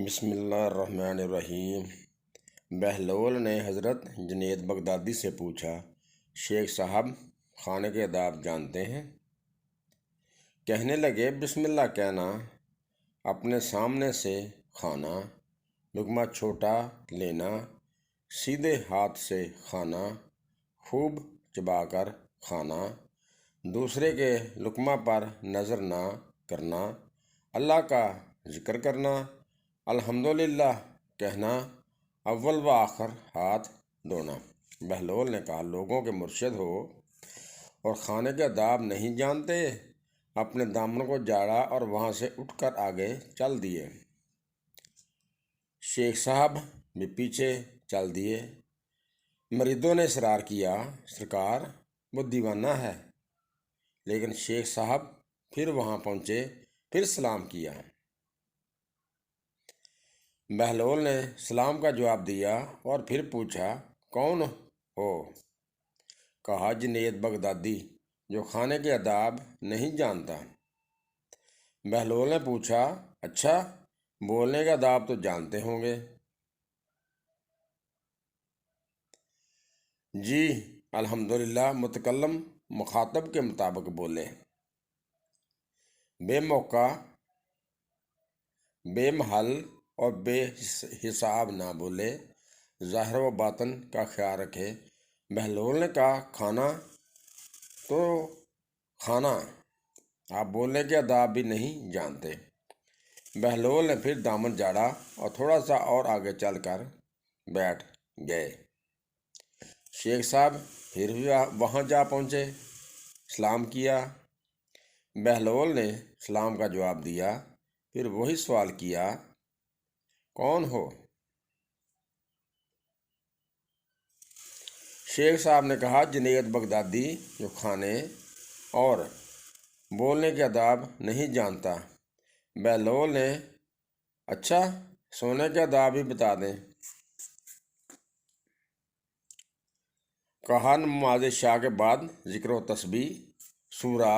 بسم اللہ الرحمن الرحیم۔ بہلول نے حضرت جنید بغدادی سے پوچھا، شیخ صاحب کھانے کے آداب جانتے ہیں؟ کہنے لگے، بسم اللہ کہنا، اپنے سامنے سے کھانا، لقمہ چھوٹا لینا، سیدھے ہاتھ سے کھانا، خوب چبا کر کھانا، دوسرے کے لقمہ پر نظر نہ کرنا، اللہ کا ذکر کرنا، الحمدللہ کہنا، اول و آخر ہاتھ دھونا۔ بہلول نے کہا، لوگوں کے مرشد ہو اور کھانے کے آداب نہیں جانتے؟ اپنے دامن کو جاڑا اور وہاں سے اٹھ کر آگے چل دیے۔ شیخ صاحب بھی پیچھے چل دیے۔ مریدوں نے اصرار کیا، سرکار وہ دیوانہ ہے، لیکن شیخ صاحب پھر وہاں پہنچے، پھر سلام کیا۔ بہلول نے سلام کا جواب دیا اور پھر پوچھا، کون ہو؟ کہا، جنید بغدادی، جو کھانے کے آداب نہیں جانتا۔ بہلول نے پوچھا، اچھا، بولنے کے آداب تو جانتے ہوں گے؟ جی الحمدللہ، متکلم مخاطب کے مطابق بولے، بے موقع، بے محل اور بے حساب نہ بولے، ظاہر و باطن کا خیال رکھے۔ بہلول نے کہا، کھانا تو کھانا، آپ بولنے کے آداب بھی نہیں جانتے۔ بہلول نے پھر دامن جاڑا اور تھوڑا سا اور آگے چل کر بیٹھ گئے۔ شیخ صاحب پھر وہاں جا پہنچے، سلام کیا۔ بہلول نے سلام کا جواب دیا، پھر وہی سوال کیا، کون ہو؟ شیخ صاحب نے کہا، جنید بغدادی، جو کھانے اور بولنے کے آداب نہیں جانتا۔ بہلول نے، اچھا، سونے کے آداب بھی بتا دیں۔ کہا، نماز عشاء کے بعد ذکر و تسبیح، سورہ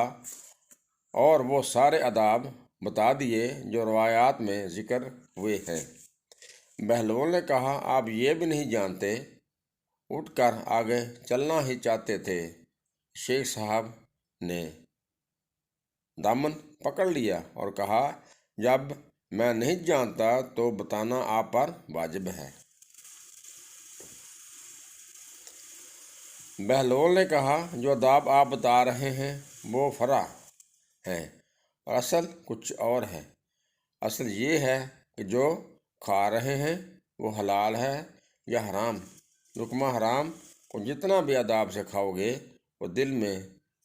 اور وہ سارے آداب بتا دیے جو روایات میں ذکر ہوئے ہیں۔ بہلول نے کہا، آپ یہ بھی نہیں جانتے؟ اٹھ کر آگے چلنا ہی چاہتے تھے۔ شیخ صاحب نے دامن پکڑ لیا اور کہا، جب میں نہیں جانتا تو بتانا آپ پر واجب ہے۔ بہلول نے کہا، جو آداب آپ بتا رہے ہیں وہ فرع ہیں اور اصل کچھ اور ہے۔ اصل یہ ہے کہ جو کھا رہے ہیں وہ حلال ہے یا حرام۔ لقمہ حرام کو جتنا بھی آداب سے کھاؤ گے وہ دل میں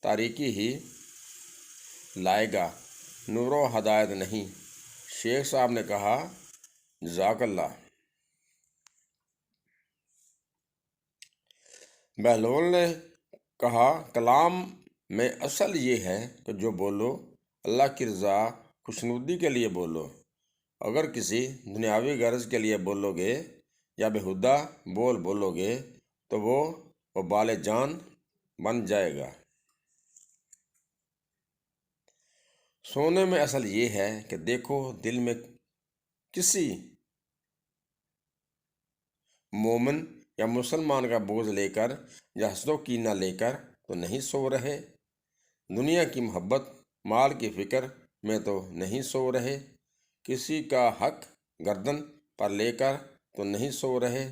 تاریکی ہی لائے گا، نور و ہدایت نہیں۔ شیخ صاحب نے کہا، جزاک اللہ۔ بہلول نے کہا، کلام میں اصل یہ ہے کہ جو بولو اللہ کی رضا خوشنودی کے لیے بولو۔ اگر کسی دنیاوی غرض کے لیے بولو گے یا بےہودہ بولو گے تو وہ وبال جان بن جائے گا۔ سونے میں اصل یہ ہے کہ دیکھو، دل میں کسی مومن یا مسلمان کا بغض لے کر یا حسد و کینہ لے کر تو نہیں سو رہے، دنیا کی محبت، مال کی فکر میں تو نہیں سو رہے، کسی کا حق گردن پر لے کر تو نہیں سو رہے۔